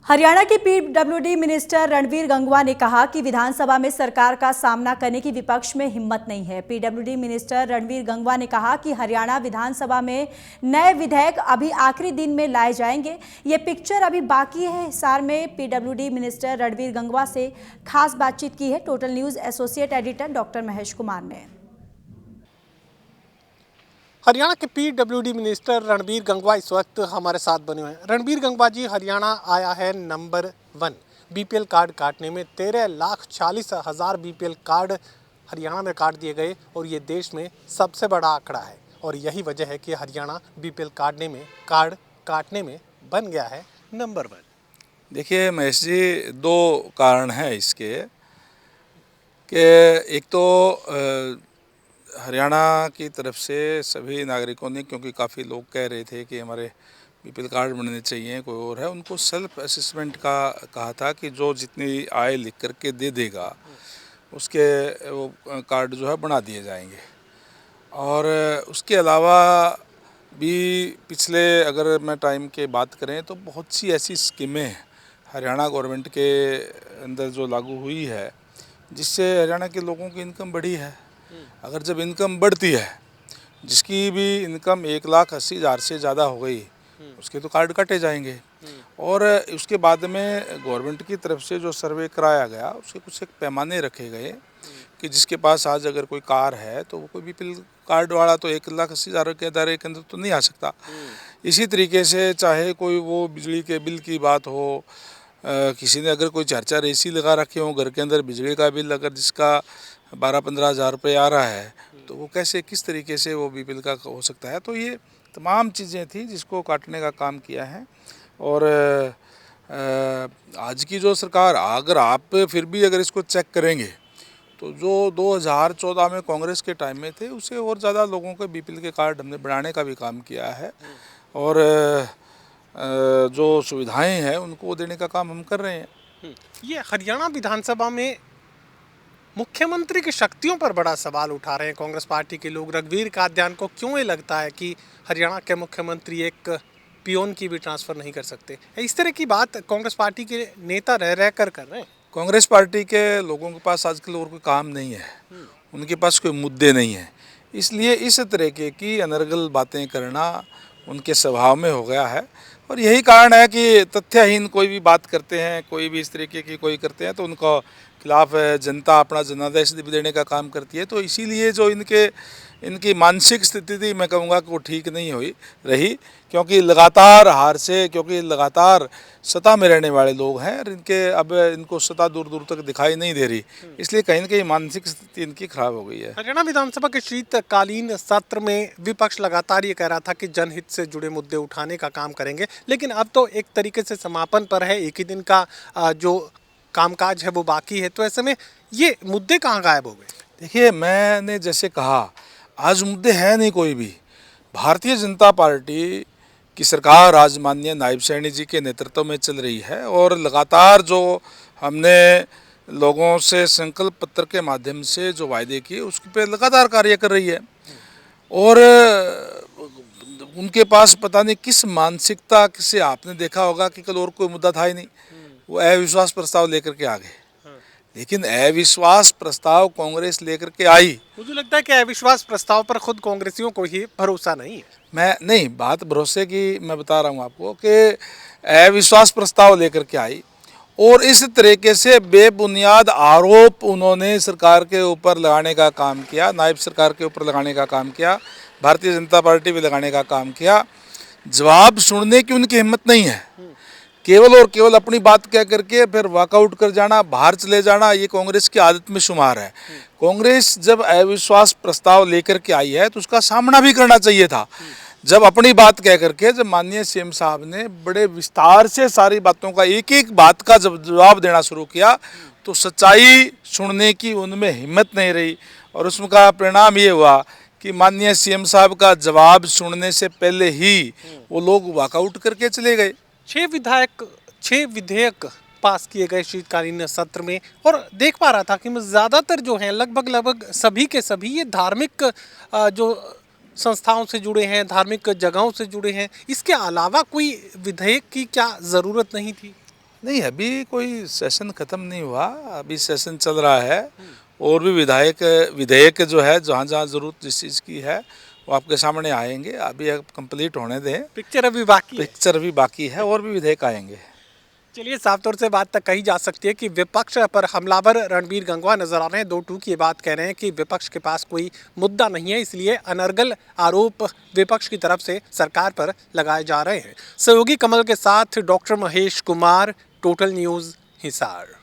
हरियाणा के PWD minister Ranveer Gangwa ने कहा कि विधानसभा में सरकार का सामना करने की विपक्ष में हिम्मत नहीं है। पीडब्ल्यूडी मिनिस्टर रणवीर गंगवा ने कहा कि हरियाणा विधानसभा में नए विधेयक अभी आखिरी दिन में लाए जाएंगे। ये पिक्चर अभी बाकी है। हिसार में पीडब्ल्यूडी मिनिस्टर रणवीर गंगवा से खास बातचीत की है total news associate editor doctor Mahesh Kumar ने। हरियाणा के पीडब्ल्यूडी मिनिस्टर रणवीर गंगवा इस वक्त हमारे साथ बने हुए हैं। रणवीर गंगवा जी, हरियाणा आया है नंबर 1 बीपीएल कार्ड काटने में। 13,40,000 बीपीएल कार्ड हरियाणा में काट दिए गए और ये देश में सबसे बड़ा आंकड़ा है। और यही वजह है कि हरियाणा बीपीएल कार्ड काटने में बन गया है नंबर 1। देखिए महेश जी, दो कारण हैं इसके कि एक तो हरियाणा की तरफ से सभी नागरिकों ने, क्योंकि काफ़ी लोग कह रहे थे कि हमारे बीपीएल कार्ड बनने चाहिए, कोई और है, उनको सेल्फ असेसमेंट का कहा था कि जो जितनी आय लिख करके दे देगा उसके वो कार्ड जो है बना दिए जाएंगे। और उसके अलावा भी पिछले अगर मैं टाइम के बात करें तो बहुत सी ऐसी स्कीमें हरियाणा गवर्नमेंट के अंदर जो लागू हुई है जिससे हरियाणा के लोगों की इनकम बढ़ी है। अगर जब इनकम बढ़ती है, जिसकी भी इनकम 1,80,000 से ज़्यादा हो गई, उसके तो कार्ड काटे जाएंगे। और उसके बाद में गवर्नमेंट की तरफ से जो सर्वे कराया गया उसके कुछ एक पैमाने रखे गए कि जिसके पास आज अगर कोई कार है तो वो कोई बीपीएल कार्ड वाला तो 1,80,000 के दायरे के अंदर तो नहीं आ सकता। इसी तरीके से चाहे कोई वो बिजली के बिल की बात हो, किसी ने अगर कोई 4-4 एसी लगा रखे हो घर के अंदर, बिजली का बिल अगर जिसका 12-15 हज़ार रुपये आ रहा है तो वो कैसे किस तरीके से वो बीपीएल का हो सकता है। तो ये तमाम चीज़ें थी जिसको काटने का काम किया है। और आज की जो सरकार, अगर आप फिर भी अगर इसको चेक करेंगे तो जो 2014 में कांग्रेस के टाइम में थे उससे और ज़्यादा लोगों के बीपीएल के कार्ड हमने बढ़ाने का भी काम किया है। और जो सुविधाएं हैं उनको देने का काम हम कर रहे हैं। ये हरियाणा विधानसभा में मुख्यमंत्री की शक्तियों पर बड़ा सवाल उठा रहे हैं कांग्रेस पार्टी के लोग। रघुवीर काद्यान को क्यों ये लगता है कि हरियाणा के मुख्यमंत्री एक पियोन की भी ट्रांसफ़र नहीं कर सकते? इस तरह की बात कांग्रेस पार्टी के नेता रह कर रहे हैं। कांग्रेस पार्टी के लोगों के पास आजकल और कोई काम नहीं है, उनके पास कोई मुद्दे नहीं है, इसलिए इस तरीके की अनर्गल बातें करना उनके स्वभाव में हो गया है। और यही कारण है कि तथ्यहीन कोई भी बात करते हैं, कोई भी इस तरीके की कोई करते हैं तो उनका खिलाफ जनता अपना जनादेश देने का काम करती है। तो इसीलिए जो इनकी मानसिक स्थिति थी, मैं कहूँगा कि वो ठीक नहीं हुई रही, क्योंकि लगातार हार से, क्योंकि लगातार सत्ता में रहने वाले लोग हैं और इनको सत्ता दूर दूर तक दिखाई नहीं दे रही, इसलिए कहीं ना कहीं मानसिक स्थिति इनकी खराब हो गई है। हरियाणा विधानसभा के शीतकालीन सत्र में विपक्ष लगातार ये कह रहा था कि जनहित से जुड़े मुद्दे उठाने का काम करेंगे, लेकिन अब तो एक तरीके से समापन पर है, एक ही दिन का जो कामकाज है वो बाकी है। तो ऐसे में ये मुद्दे कहाँ गायब हो गए? देखिए, मैंने जैसे कहा, आज मुद्दे हैं नहीं कोई भी। भारतीय जनता पार्टी की सरकार आज माननीय नायब सैनी जी के नेतृत्व में चल रही है और लगातार जो हमने लोगों से संकल्प पत्र के माध्यम से जो वायदे किए उसके पे लगातार कार्य कर रही है। और उनके पास पता नहीं किस मानसिकता से, आपने देखा होगा कि कल और कोई मुद्दा था ही नहीं, वो अविश्वास प्रस्ताव लेकर के आ गए। लेकिन अविश्वास प्रस्ताव कांग्रेस लेकर के आई। मुझे लगता है कि अविश्वास प्रस्ताव पर खुद कांग्रेसियों को ही भरोसा नहीं है। बात भरोसे की मैं बता रहा हूँ आपको कि अविश्वास प्रस्ताव लेकर के आई और इस तरीके से बेबुनियाद आरोप उन्होंने सरकार के ऊपर लगाने का काम किया, नायब सरकार के ऊपर लगाने का काम किया, भारतीय जनता पार्टी भी लगाने का काम किया। जवाब सुनने की उनकी हिम्मत नहीं है, केवल और केवल अपनी बात कह करके फिर वॉकआउट कर जाना, बाहर चले जाना, ये कांग्रेस की आदत में शुमार है। कांग्रेस जब अविश्वास प्रस्ताव लेकर के आई है तो उसका सामना भी करना चाहिए था। जब अपनी बात कह करके, जब माननीय सीएम साहब ने बड़े विस्तार से सारी बातों का एक एक बात का जब जवाब देना शुरू किया तो सच्चाई सुनने की उनमें हिम्मत नहीं रही। और उसका परिणाम ये हुआ कि माननीय सीएम साहब का जवाब सुनने से पहले ही वो लोग वॉकआउट करके चले गए। 6 विधेयक पास किए गए शीतकालीन सत्र में, और देख पा रहा था कि ज़्यादातर जो हैं लगभग सभी के सभी ये धार्मिक जो संस्थाओं से जुड़े हैं, धार्मिक जगहों से जुड़े हैं। इसके अलावा कोई विधेयक की क्या ज़रूरत नहीं थी? नहीं, अभी कोई सेशन ख़त्म नहीं हुआ, अभी सेशन चल रहा है और भी विधेयक जो है जहाँ जहाँ ज़रूरत जिस चीज़ की है वो आपके सामने आएंगे। अभी अब कंप्लीट होने दें, पिक्चर अभी बाकी है। पिक्चर भी बाकी है और भी विधेयक आएंगे। चलिए, साफ तौर से बात तक कही जा सकती है कि विपक्ष पर हमलावर रणबीर गंगवा नजर आ रहे हैं। 2 टूक ये बात कह रहे हैं कि विपक्ष के पास कोई मुद्दा नहीं है, इसलिए अनर्गल आरोप विपक्ष की तरफ से सरकार पर लगाए जा रहे हैं। सहयोगी कमल के साथ doctor Mahesh Kumar, total news, Hisar.